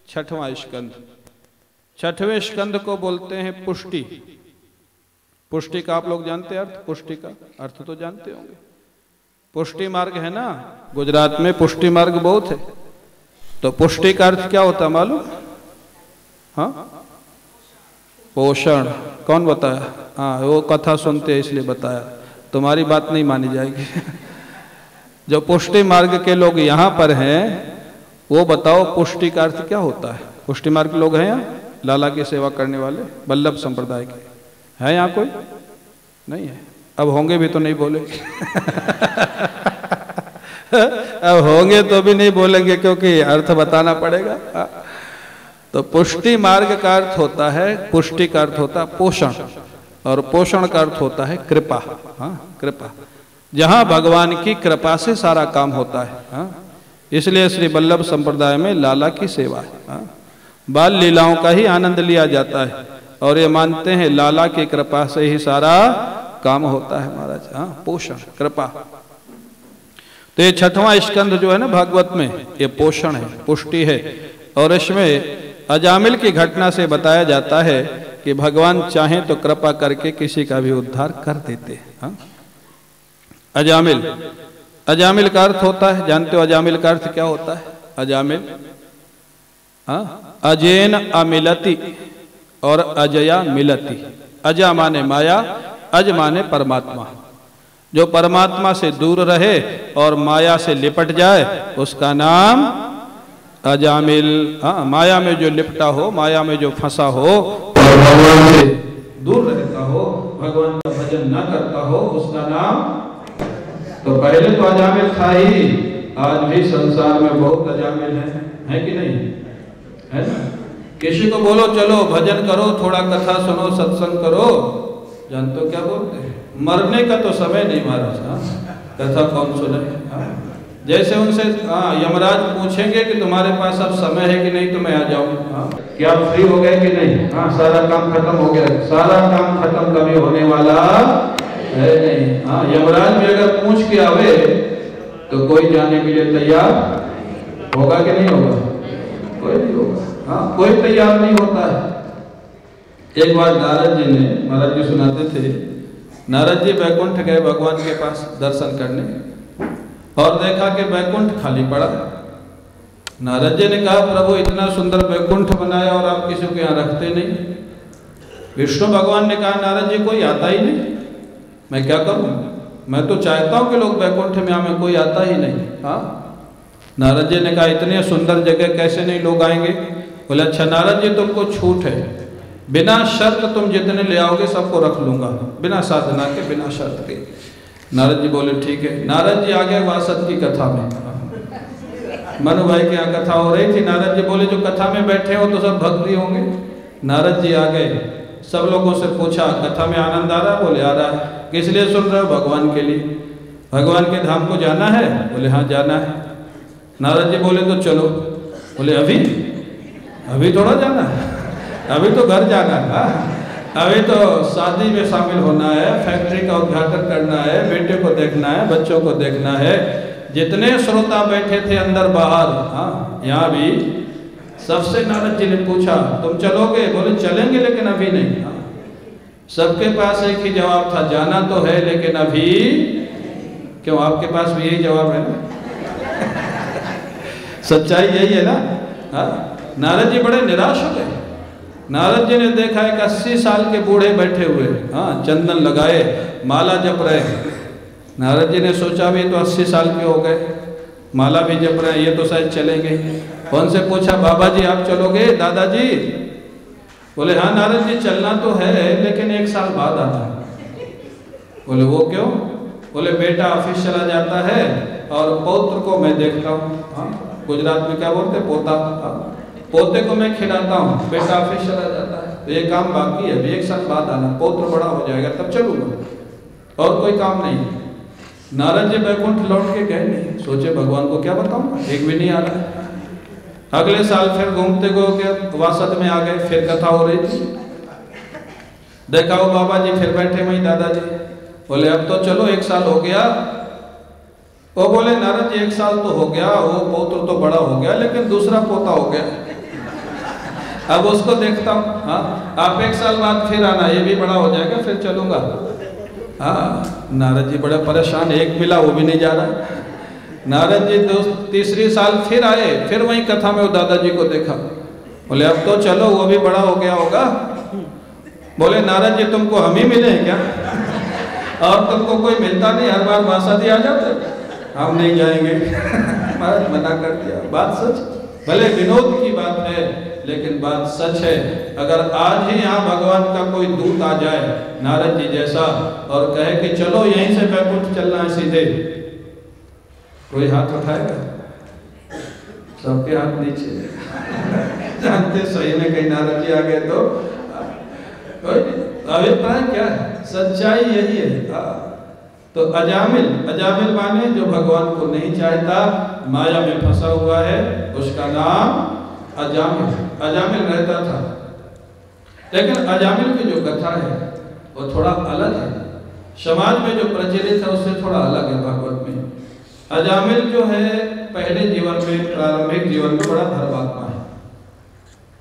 छठवां स्कंद। छठवें स्कंद को बोलते हैं पुष्टि। पुष्टि का आप लोग जानते हैं अर्थ? पुष्टि का अर्थ तो जानते होंगे। पुष्टि मार्ग है ना, गुजरात में पुष्टि मार्ग बहुत है। तो पुष्टि का अर्थ क्या होता है मालूम? हाँ, पोषण। कौन बताया? हाँ, वो कथा सुनते हैं इसलिए बताया, तुम्हारी बात नहीं मानी जाएगी। जो पुष्टि मार्ग के लोग यहाँ पर हैं वो बताओ पुष्टि का अर्थ क्या होता है? पुष्टि मार्ग के लोग हैं यहाँ लाला की सेवा करने वाले, वल्लभ संप्रदाय के है यहाँ कोई? नहीं है। अब होंगे भी तो नहीं बोलेंगे। अब होंगे तो भी नहीं बोलेंगे क्योंकि अर्थ बताना पड़ेगा। तो पुष्टि मार्ग का अर्थ होता है, पुष्टि का अर्थ होता है पोषण, और पोषण का अर्थ होता है कृपा। हाँ, कृपा, जहाँ भगवान की कृपा से सारा काम होता है। हाँ, इसलिए श्री वल्लभ संप्रदाय में लाला की सेवा है। हाँ, बाल लीलाओं का ही आनंद लिया जाता है और ये मानते हैं लाला की कृपा से ही सारा काम होता है महाराज। हाँ, पोषण, कृपा। तो ये छठवां स्कंद जो है ना भागवत में, ये पोषण है, पुष्टि है। और इसमें अजामिल की घटना से बताया जाता है कि भगवान चाहे तो कृपा करके किसी का भी उद्धार कर देते हैं। हाँ? अजामिल, अजामिल का अर्थ होता है, जानते हो अजामिल का अर्थ क्या होता है? अजामिल, हाँ, अजेन अमिलति और अजया मिलति। अजा माने माया, अज माने परमात्मा। जो परमात्मा से दूर रहे और माया से लिपट जाए उसका नाम अजामिल। हाँ, माया में जो लिपटा हो, माया में जो फंसा हो और भगवान से दूर रहता हो, भगवान का भजन न करता हो, उसका नाम। तो पहले तो अजामिल था ही, आज भी संसार में बहुत अजामिल है कि नहीं? है ना? किसी को बोलो चलो भजन करो, थोड़ा कथा सुनो, सत्संग करो, जानते हो क्या बोलते हैं? मरने का तो समय नहीं महाराज। हाँ, कथा कौन सुने? हाँ, जैसे उनसे यमराज पूछेंगे कि तुम्हारे पास अब समय है कि नहीं तो मैं आ जाऊं। हाँ, क्या आप फ्री हो गए कि नहीं? हाँ, सारा काम खत्म हो गया। सारा काम खत्म कभी होने वाला है नहीं। हाँ, यमराज भी अगर पूछ के आवे तो कोई जाने के लिए तैयार होगा कि नहीं होगा? कोई नहीं होगा। हाँ, कोई तैयार नहीं होता है। एक बार नारद जी ने, महाराज जी सुनाते थे, नारद जी बैकुंठ गए भगवान के पास दर्शन करने और देखा कि बैकुंठ खाली पड़ा। नारद जी ने कहा प्रभु इतना सुंदर बैकुंठ बनाया और आप किसी को यहाँ रखते नहीं। विष्णु भगवान ने कहा नारद जी कोई आता ही नहीं, मैं क्या करूं? मैं तो चाहता हूं कि लोग बैकुंठ में आए, कोई आता ही नहीं। हाँ, नारद जी ने कहा इतने सुंदर जगह कैसे नहीं लोग आएंगे? बोले अच्छा नारद जी तुमको छूट है, बिना शर्त तुम जितने ले आओगे सबको रख लूंगा, बिना साधना के, बिना शर्त के। नारद जी बोले ठीक है। नारद जी आ गए वासत की कथा में। मनु भाई के यहाँ कथा हो रही थी। नारद जी बोले जो कथा में बैठे हो तो सब भक्ति होंगे। नारद जी आ गए, सब लोगों से पूछा कथा में आनंद आ रहा है? बोले आ रहा है। किस लिए सुन रहे हो? भगवान के लिए। भगवान के धाम को जाना है? बोले हाँ जाना है। नारद जी बोले तो चलो। बोले अभी? अभी थोड़ा जाना है, अभी तो घर जाना है। अभी तो शादी में शामिल होना है, फैक्ट्री का उद्घाटन करना है, बेटे को देखना है, बच्चों को देखना है। जितने श्रोता बैठे थे अंदर बाहर, हाँ, यहाँ भी सबसे नारद जी ने पूछा तुम चलोगे? बोले चलेंगे लेकिन अभी नहीं। हाँ, सबके पास एक ही जवाब था, जाना तो है लेकिन अभी। क्यों, आपके पास भी यही जवाब है ना? सच्चाई यही है ना? हाँ, नारद जी बड़े निराश हो गए। नारद जी ने देखा एक 80 साल के बूढ़े बैठे हुए, हाँ, चंदन लगाए, माला जप रहे। नारद जी ने सोचा भी तो 80 साल के हो गए, माला भी जप रहे हैं, ये तो शायद चलेंगे। उनसे पूछा बाबा जी आप चलोगे? दादाजी? बोले हाँ नारद जी चलना तो है लेकिन 1 साल बाद आता है। बोले वो क्यों? बोले बेटा ऑफिस चला जाता है और पौत्र को मैं देखता हूँ। हाँ, गुजरात में क्या बोलते हैं? पोता। हाँ, पोते को मैं खिलाता हूँ, बेटा ऑफिस चला जाता है, तो ये काम बाकी है, अभी 1 साल बाद आना, पौत्र बड़ा हो जाएगा तब चलूंगा, और कोई काम नहीं। नारद जी बैकुंठ लौट के गए नहीं, सोचे भगवान को क्या बताऊं, एक भी नहीं आ रहा है। अगले साल फिर घूमते गए वासद में आ गए, फिर कथा हो रही थी। देखा वो बाबा जी फिर बैठे वहीं दादाजी। बोले अब तो चलो 1 साल हो गया। वो बोले नारद जी 1 साल तो हो गया, वो पौत्र तो बड़ा हो गया लेकिन दूसरा पोता हो गया। अब उसको देखता हूँ, हाँ आप 1 साल बाद फिर आना, ये भी बड़ा हो जाएगा फिर चलूंगा। हाँ नारद जी बड़े परेशान, एक मिला वो भी नहीं जा रहा। नारद जी तीसरी साल फिर आए, फिर वही कथा में वो दादाजी को देखा। बोले अब तो चलो, वो भी बड़ा हो गया होगा। बोले नारद जी तुमको हम ही मिले हैं क्या? और तुमको कोई मिलता नहीं, हर बार बांसादी आ जाते, हम नहीं जाएंगे। महाराज मना कर दिया। बात सच, भले विनोद की बात है लेकिन बात सच है। अगर आज ही यहाँ भगवान का कोई दूत आ जाए नारद जी जैसा और कहे कि चलो यहीं से बैकुंठ चलना है सीधे, कोई हाथ उठाएगा? सबके हाथ नीचे। जानते सही में कहीं नारद जी आ गए तो अभिप्राय क्या है? सच्चाई यही है। तो अजामिल माने जो भगवान को नहीं चाहता, माया में फंसा हुआ है, उसका नाम अजामिल रहता था। लेकिन अजामिल की जो कथा है वो थोड़ा अलग है, समाज में जो प्रचलित है उससे थोड़ा अलग है। भागवत में अजामिल जो है पहले जीवन में, प्रारंभिक जीवन में बड़ा धर्मात्मा है,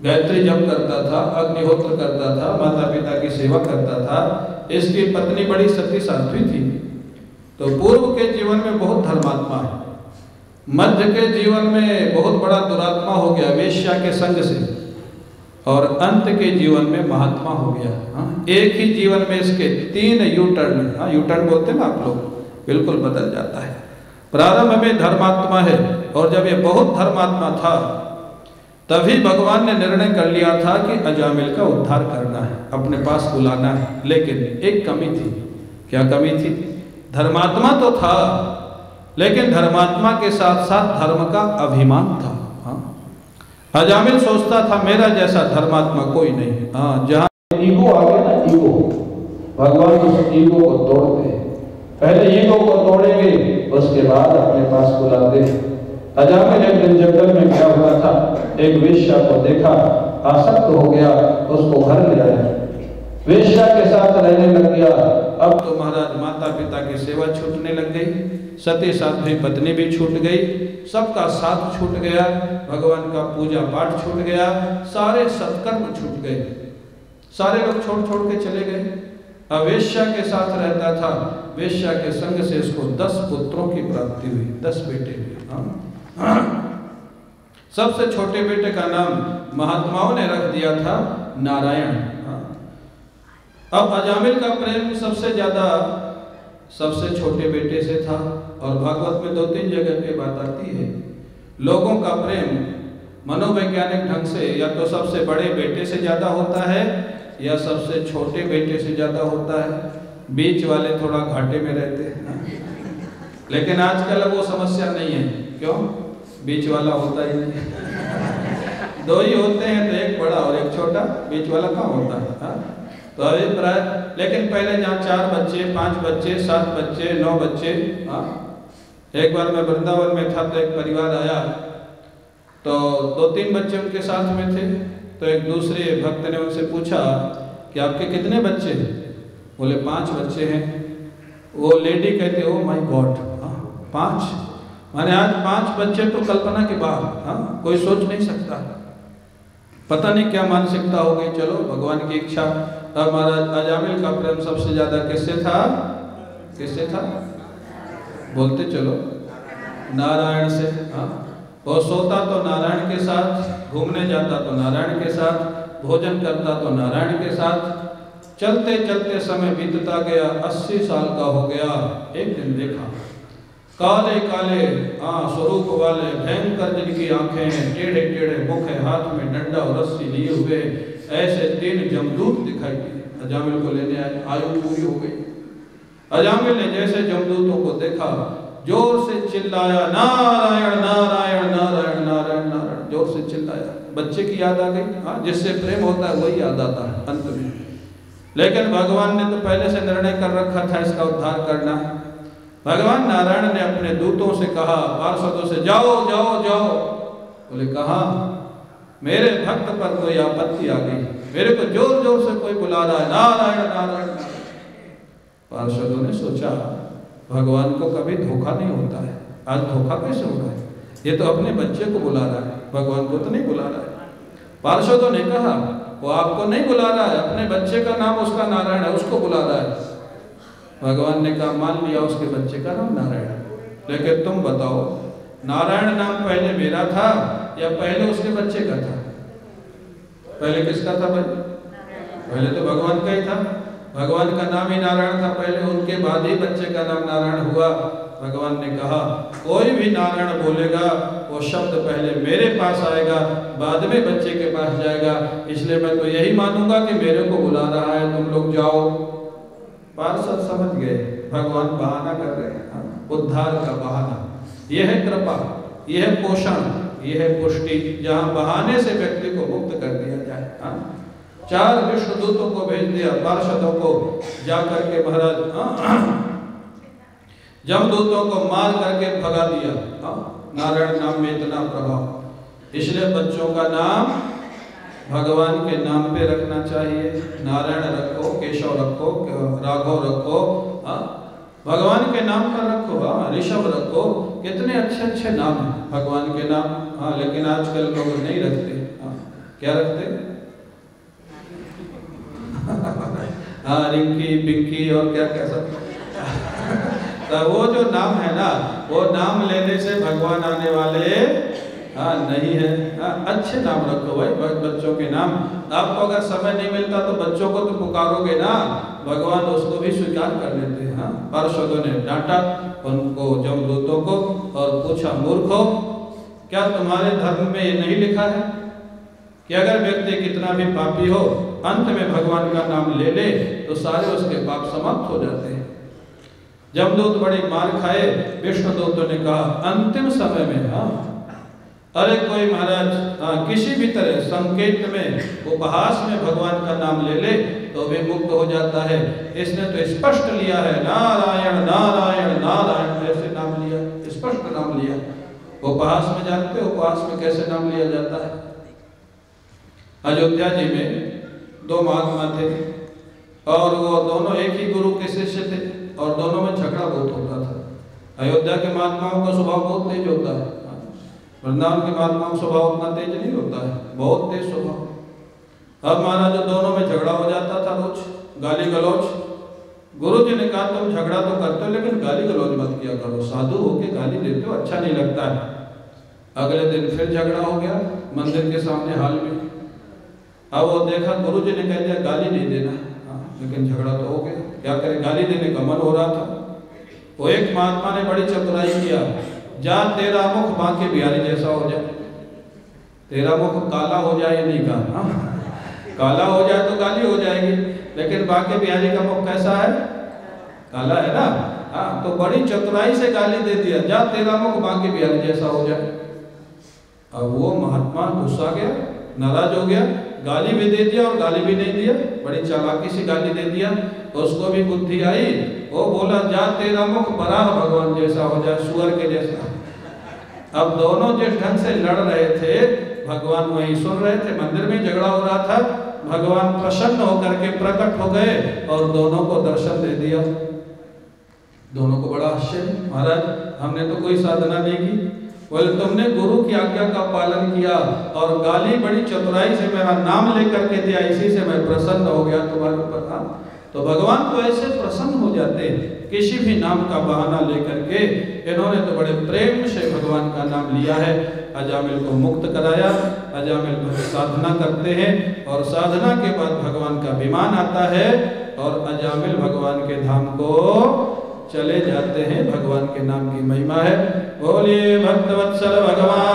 गायत्री जप करता था, अग्निहोत्र करता था, माता पिता की सेवा करता था। इसकी पत्नी बड़ी सती साध्वी थी। तो पूर्व के जीवन में बहुत धर्मात्मा है, मध्य के जीवन में बहुत बड़ा दुरात्मा हो गया वेश्या के संग से, और अंत के जीवन में महात्मा हो गया। हाँ, एक ही जीवन में इसके 3 यूटर्न, हाँ यूटर्न बोलते हैं ना आप लोग, बिल्कुल बदल जाता है। प्रारंभ में धर्मात्मा है, और जब ये बहुत धर्मात्मा था तभी भगवान ने निर्णय कर लिया था कि अजामिल का उद्धार करना है, अपने पास बुलाना है। लेकिन एक कमी थी। क्या कमी थी? धर्मात्मा तो था लेकिन धर्मात्मा के साथ साथ धर्म का अभिमान था। हाँ, अजामिल सोचता था मेरा जैसा धर्मात्मा कोई नहीं। हाँ, जहाँ ईगो आ गया ना, ईगो, भगवान उस ईगो को तोड़ते हैं। पहले ईगो को तोड़ेंगे, उसके बाद अपने पास बुलाते हैं। अजामिल एक दिन जंगल में गया हुआ था, एक वेश्या को देखा, आसक्त हो गया, उसको घर ले आया, वेश्या के साथ रहने लग गया। अब तो महाराज माता पिता की सेवा छूटने लग गई, सती साध्वी पत्नी भी छूट गई, सबका साथ छूट गया, भगवान का पूजा पाठ छूट गया, सारे सत्कर्म छूट गए, सारे लोग छोड़ छोड़ के चले गए। अब वेश्या के साथ रहता था, वेश्या के संग से इसको 10 पुत्रों की प्राप्ति हुई, 10 बेटे हुए। सबसे छोटे बेटे का नाम महात्माओं ने रख दिया था नारायण। अब अजामिल का प्रेम सबसे ज्यादा सबसे छोटे बेटे से था। और भागवत में 2-3 जगह पे बात आती है, लोगों का प्रेम मनोवैज्ञानिक ढंग से या तो सबसे बड़े बेटे से ज्यादा होता है या सबसे छोटे बेटे से ज्यादा होता है, बीच वाले थोड़ा घाटे में रहते हैं। लेकिन आजकल वो समस्या नहीं है। क्यों? बीच वाला होता ही नहीं। 2 ही होते हैं, तो एक बड़ा और एक छोटा, बीच वाला कहाँ होता है? हाँ? तो अभिप्राय, लेकिन पहले जहाँ 4 बच्चे, 5 बच्चे, 7 बच्चे, 9 बच्चे। हाँ, एक बार मैं वृंदावन में था तो एक परिवार आया, तो 2-3 बच्चे उनके साथ में थे। तो एक दूसरे भक्त ने उनसे पूछा कि आपके कितने बच्चे हैं? बोले 5 बच्चे हैं। वो लेडी कहते हो माय गॉड, 5? माने आज 5 बच्चे तो कल्पना के बाहर। हाँ, कोई सोच नहीं सकता, पता नहीं क्या मानसिकता हो गई। चलो भगवान की इच्छा। अब महाराज अजामिल का प्रेम सबसे ज्यादा किससे था? किससे था? बोलते चलो, नारायण से। हाँ, वो सोता तो नारायण के साथ, घूमने जाता तो नारायण के साथ, भोजन करता तो नारायण के साथ। चलते चलते समय बीतता गया, 80 साल का हो गया। एक दिन देखा काले काले स्वरूप वाले, भयंकर जिनकी आंखें हैं, टेढ़े टेढ़े मुख है, हाथ में डंडा और रस्सी लिए हुए, ऐसे 3 जमदूत दिखाई दिए। अजामिल को लेने आए, आयु पूरी हो गई। अजामिल ने जैसे जमदूतों को देखा, जोर से चिल्लाया नारायण नारायण नारायण नारायण नारायण, जोर से चिल्लाया। बच्चे की याद आ गई। हाँ, जिससे प्रेम होता है वही याद आता है अंत में। लेकिन भगवान ने तो पहले से निर्णय कर रखा था इसका उद्धार करना। भगवान नारायण ने अपने दूतों से कहा, पार्षदों से, जाओ जाओ जाओ। बोले कहाँ? मेरे भक्त पर कोई आपत्ति आ गई, मेरे को जोर जोर से कोई बुला रहा है, नारायण नारायण नारायण। पार्षदों ने सोचा भगवान को कभी धोखा नहीं होता है, आज धोखा कैसे हो रहा है? ये तो अपने बच्चे को बुला रहा है, भगवान को तो नहीं बुला रहा है। पार्षदों ने कहा वो आपको नहीं बुला रहा है, अपने बच्चे का नाम उसका नारायण है, उसको बुला रहा है। भगवान ने कहा मान लिया उसके बच्चे का नाम नारायण है, लेकिन तुम बताओ नारायण नाम पहले मेरा था या पहले उसके बच्चे का था? पहले किसका था भाई? पहले तो भगवान का ही था। भगवान का नाम ही नारायण था पहले, उनके बाद ही बच्चे का नाम नारायण हुआ। भगवान ने कहा कोई भी नारायण बोलेगा वो शब्द पहले मेरे पास आएगा, बाद में बच्चे के पास जाएगा, इसलिए मैं तो यही मानूंगा कि मेरे को बुला रहा है, तुम लोग जाओ। पार्षद समझ गए भगवान बहाना कर रहे हैं, उद्धार का बहाना। यह है कृपा, यह है पोषण, यह है पुष्टि, जहां बहाने से व्यक्ति को मुक्त कर दिया जाए। 4 विष्णु दूतों को भेज दिया, पार्षदों को जाकर के महाराज जमदूतों को मार करके भगा दिया। नारायण नाम में इतना प्रभाव, इसलिए बच्चों का नाम भगवान के नाम पे रखना चाहिए। नारायण रखो, केशव रखो, राघव रखो, भगवान के नाम पर रखो, ऋषभ रखो, कितने अच्छे अच्छे नाम हैं भगवान के नाम। लेकिन आजकल लोग नहीं रखते। क्या रखते? रिंकी पिंकी और क्या क्या सब। तो वो जो नाम है ना, वो नाम लेने से भगवान आने वाले नहीं है। अच्छे नाम रखो भाई, बच्चों के नाम। आपको अगर समय नहीं मिलता तो बच्चों को तो पुकारोगे ना, भगवान उसको भी स्वीकार कर लेते हैं। पार्षदों ने डांटा उनको, जमदूतों को, और पूछा मूर्खों, क्या तुम्हारे धर्म में ये नहीं लिखा है कि अगर व्यक्ति कितना भी पापी हो अंत में भगवान का नाम ले ले तो सारे उसके पाप समाप्त हो जाते हैं। जमदूत बड़ी मार खाए। विष्णुदूतों ने कहा अंतिम समय में अरे कोई महाराज किसी भी तरह संकेत में, उपहास में भगवान का नाम ले ले तो भी मुक्त हो जाता है। इसने तो स्पष्ट लिया है नारायण नारायण नारायण, ऐसे नाम लिया, स्पष्ट नाम लिया। उपहास में जानते हो उपहास में कैसे नाम लिया जाता है? अयोध्या जी में 2 महात्मा थे और वो दोनों एक ही गुरु के शिष्य थे और दोनों में झगड़ा बहुत होता था। अयोध्या के महात्माओं का स्वभाव बहुत तेज होता है, वृंदावन के महात्माओं का स्वभाव उतना तेज नहीं होता है, बहुत तेज स्वभाव। अब महाराज दोनों में झगड़ा हो जाता था, रोज गाली गलौज। गुरु जी ने कहा तुम झगड़ा तो करते हो लेकिन गाली गलौज मत किया करो, साधु होके गाली देते हो अच्छा नहीं लगता है। अगले दिन फिर झगड़ा हो गया मंदिर के सामने हाल में। अब वो देखा, गुरु जी ने कह दिया गाली नहीं देना, लेकिन झगड़ा तो हो गया, क्या करे, गाली देने का मन हो रहा था। वो एक महात्मा ने बड़ी चतुराई किया, जा तेरा मुख बांके बिहारी जैसा हो जाए। तेरा मुख काला हो जाए नहीं कहा, काला हो जाए तो गाली हो जाएगी, लेकिन बांके बिहारी का मुख कैसा है? काला है ना। तो बड़ी चतुराई से गाली दे दिया, जा तेरा मुख बांके बिहारी जैसा हो जाए। अब वो महात्मा गुस्सा गया, नाराज हो गया, गाली भी दे दिया और गाली भी नहीं दिया, बड़ी चालाकी से गाली दे दिया। उसको भी बुद्धि आई, वो बोला जा तेरा मुख बराह भगवान जैसा हो जाए, सुअर के जैसा। अब दोनों जिस ढंग से लड़ रहे थे भगवान वही सुन रहे थे, मंदिर में झगड़ा हो रहा था। भगवान प्रसन्न होकर के प्रकट हो गए और दोनों को दर्शन दे दिया। दोनों को बड़ा आश्चर्य, महाराज हमने तो कोई साधना नहीं की, बोले तुमने गुरु की आज्ञा का पालन किया और गाली बड़ी चतुराई से मेरा नाम लेकर के दिया, इसी से मैं प्रसन्न हो गया तुम्हारे ऊपर। तो भगवान तो ऐसे प्रसन्न हो जाते हैं किसी भी नाम का बहाना लेकर के। इन्होंने तो बड़े प्रेम से भगवान का नाम लिया है, अजामिल को मुक्त कराया। अजामिल साधना करते हैं और साधना के बाद भगवान का विमान आता है और अजामिल भगवान के धाम को चले जाते हैं। भगवान के नाम की महिमा है। बोलिए भक्तवत्सल भगवान